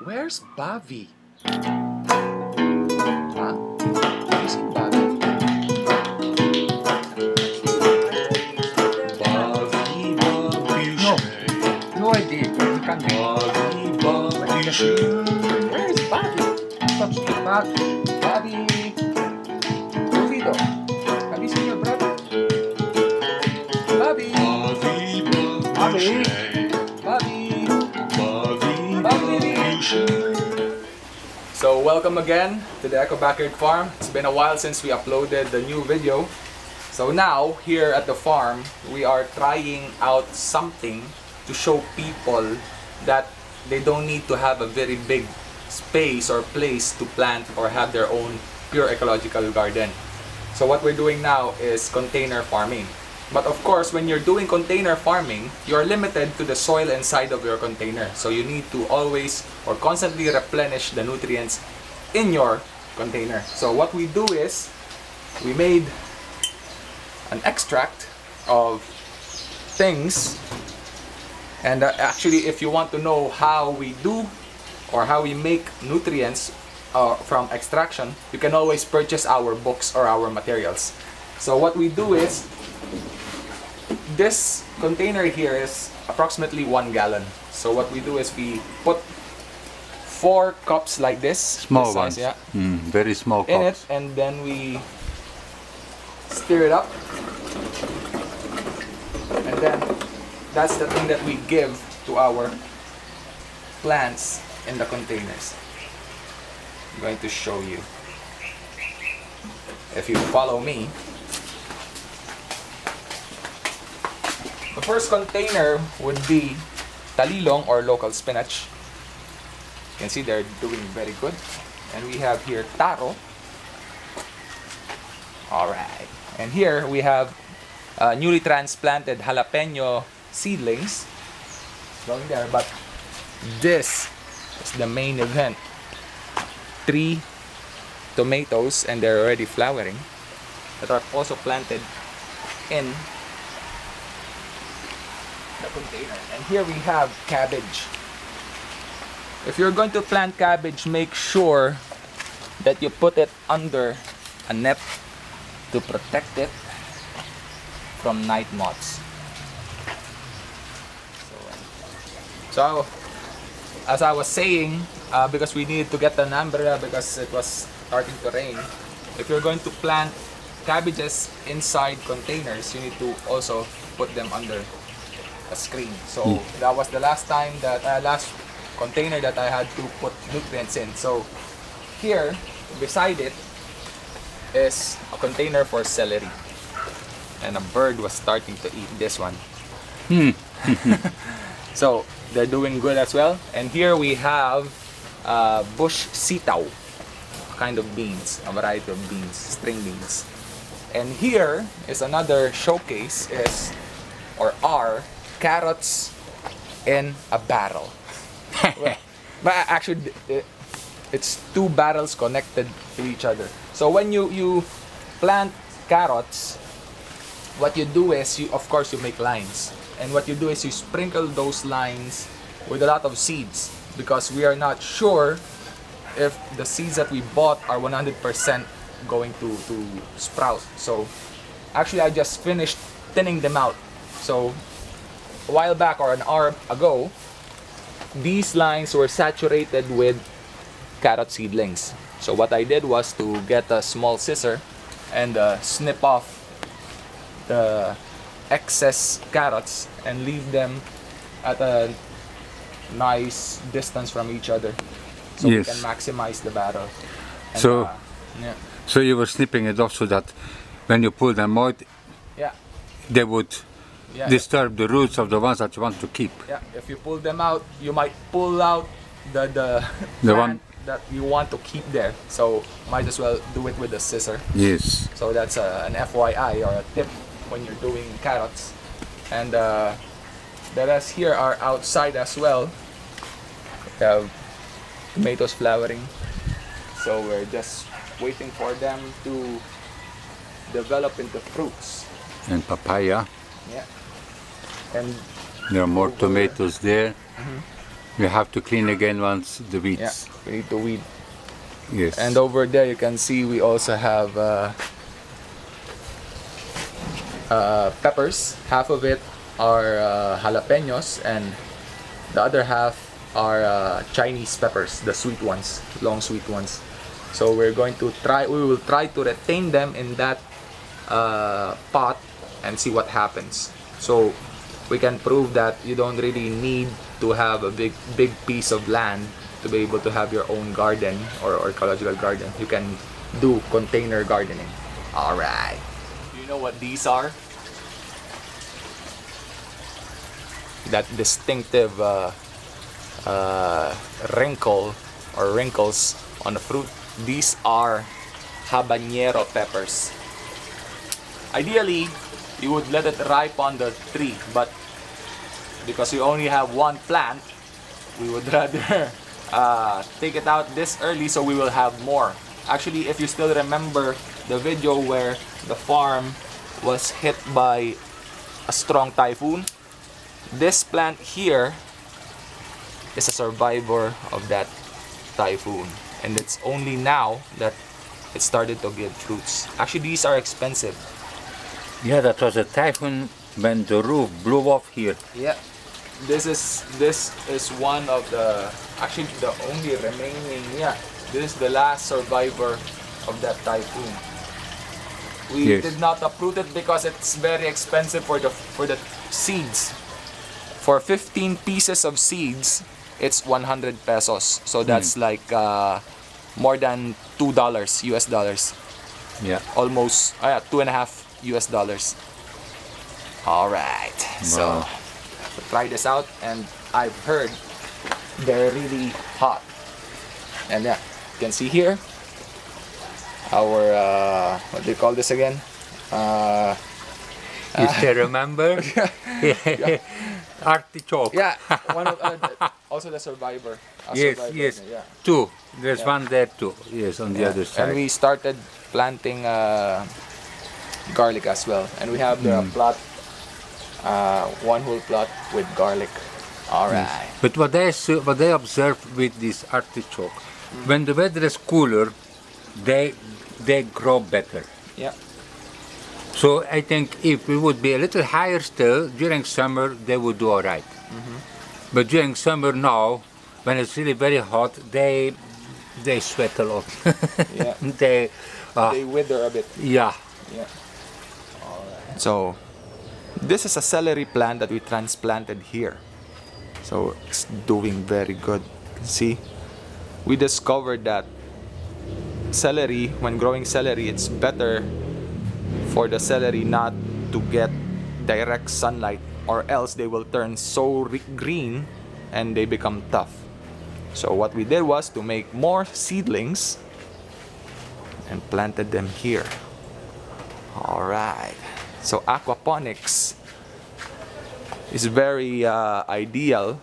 Where's Bobby? Huh? Have you seen Bobby? No. No idea. You can't be. Where is Bobby? Bobby. Rufito. Have you seen your brother? Bobby. Bobby. So welcome again to the Echo Backyard Farm. It's been a while since we uploaded the new video. So now, here at the farm, we are trying out something to show people that they don't need to have a very big space or place to plant or have their own pure ecological garden. So what we're doing now is container farming. But of course, when you're doing container farming, you're limited to the soil inside of your container. So you need to always or constantly replenish the nutrients in your container. So what we do is, we made an extract of things. And actually, if you want to know how we do or how we make nutrients from extraction, you can always purchase our books or our materials. So what we do is, this container here is approximately 1 gallon. So what we do is we put 4 cups like this, small ones, yeah, very small in cups, it, and then we stir it up, and then that's the thing that we give to our plants in the containers. I'm going to show you. If you follow me, the first container would be talilong or local spinach. You can see they're doing very good. And we have here taro. Alright. And here we have newly transplanted jalapeno seedlings. Going there, but this is the main event. 3 tomatoes, and they're already flowering, that are also planted in the container. And here we have cabbage. If you're going to plant cabbage, make sure that you put it under a net to protect it from night moths. So as I was saying, because we needed to get an umbrella because it was starting to rain, if you're going to plant cabbages inside containers, you need to also put them under a screen. So that was the last time that last container that I had to put nutrients in. So here beside it is a container for celery, and a bird was starting to eat this one. So they're doing good as well. And here we have bush sitaw, kind of beans, a variety of beans, string beans. And here is another showcase, are carrots in a barrel. But actually, it's 2 barrels connected to each other. So when you plant carrots, what you do is, of course, you make lines. And what you do is you sprinkle those lines with a lot of seeds, because we are not sure if the seeds that we bought are 100% going to sprout. So actually, I just finished thinning them out. So a while back, or an hour ago, these lines were saturated with carrot seedlings. So what I did was to get a small scissor and snip off the excess carrots and leave them at a nice distance from each other, so we can maximize the barrel. And, so yeah. So you were snipping it off so that when you pull them out, they would disturb the roots of the ones that you want to keep. Yeah, if you pull them out, you might pull out the one that you want to keep there. So might as well do it with a scissor. Yes. So that's an FYI, or a tip when you're doing carrots. And the rest here are outside as well. We have tomatoes flowering. So we're just waiting for them to develop into fruits. And papaya. Yeah. And there are more tomatoes there. We have to clean again once the weeds. Yeah, we need to weed. Yes. And over there you can see we also have peppers. Half of it are jalapenos and the other half are Chinese peppers, the sweet ones, long sweet ones. So we will try to retain them in that pot and see what happens. So we can prove that you don't really need to have a big piece of land to be able to have your own garden or ecological garden. You can do container gardening. Alright. Do you know what these are? That distinctive wrinkle or wrinkles on the fruit. These are habanero peppers. Ideally, you would let it ripe on the tree, but because we only have one plant, we would rather take it out this early so we will have more. Actually, if you still remember the video where the farm was hit by a strong typhoon, this plant here is a survivor of that typhoon, and it's only now that it started to give fruits. Actually, these are expensive. Yeah, that was a typhoon when the roof blew off here. Yeah, this is one of the, actually the only remaining, yeah, this is the last survivor of that typhoon. We did not uproot it because it's very expensive for the seeds. For 15 pieces of seeds, it's 100 pesos. So that's like more than $2 US dollars. Yeah. Almost $2.5 US dollars. Alright. Wow. So we'll try this out, and I've heard they're really hot. And yeah, you can see here our what do you call this again? You still remember? Yeah. Artichoke. Yeah, one of also the survivor. Yes, survivor, yes. yeah. Two. There's one there too. Yes, on the other side. And we started planting garlic as well, and we have the plot, one whole plot with garlic. All right. But what I observe with this artichoke, when the weather is cooler, they grow better. Yeah. So I think if we would be a little higher still during summer, they would do all right. But during summer now, when it's really very hot, they sweat a lot. Yeah. They wither a bit. Yeah. Yeah. All right. So this is a celery plant that we transplanted here. So it's doing very good. See, we discovered that celery, when growing celery, it's better for the celery not to get direct sunlight, or else they will turn so green and they become tough. So what we did was to make more seedlings and planted them here. Alright, so aquaponics is very ideal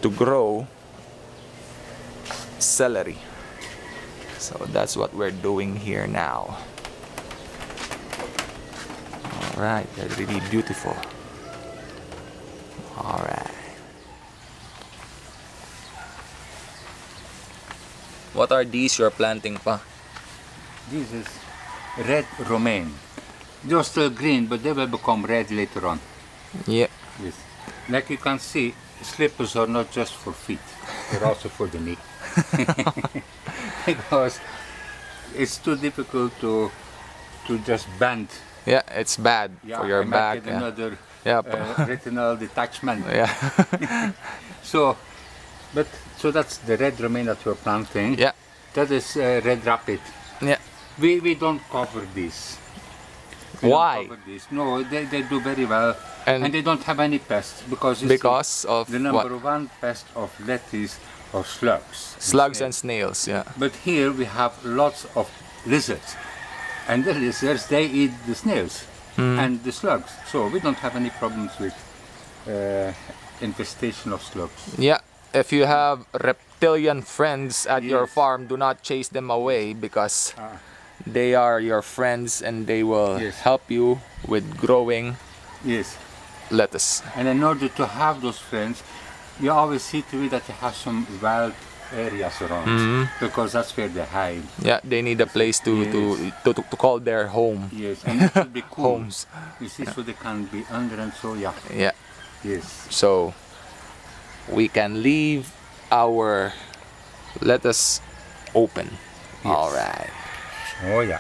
to grow celery. So that's what we're doing here now. Alright, they're really beautiful. Alright. What are these you're planting, Pa? This is red romaine. They're still green, but they will become red later on. Yeah. Yes. Like you can see, slippers are not just for feet, they're also for the knee. Because it's too difficult to just bend. Yeah, it's bad for your back. Get another Yeah. retinal detachment. Yeah. So that's the red romaine that we're planting. Yeah. That is red rapid. Yeah. We don't cover these. Why? No, they do very well, and they don't have any pests because of the number what? one pest of lettuce are slugs. Slugs and snails. Yeah. But here we have lots of lizards, and the lizards, they eat the snails and the slugs. So we don't have any problems with infestation of slugs. Yeah. If you have reptilian friends at your farm, do not chase them away, because they are your friends and they will help you with growing lettuce. And in order to have those friends, you always see to it that you have some wild areas around, because that's where they hide. Yeah, they need a place to call their home. Yes, and it should be cool. Homes. You see, so they can be under and so, yeah. Yeah. Yes. So we can leave our lettuce open. Yes. All right. Oh, yeah.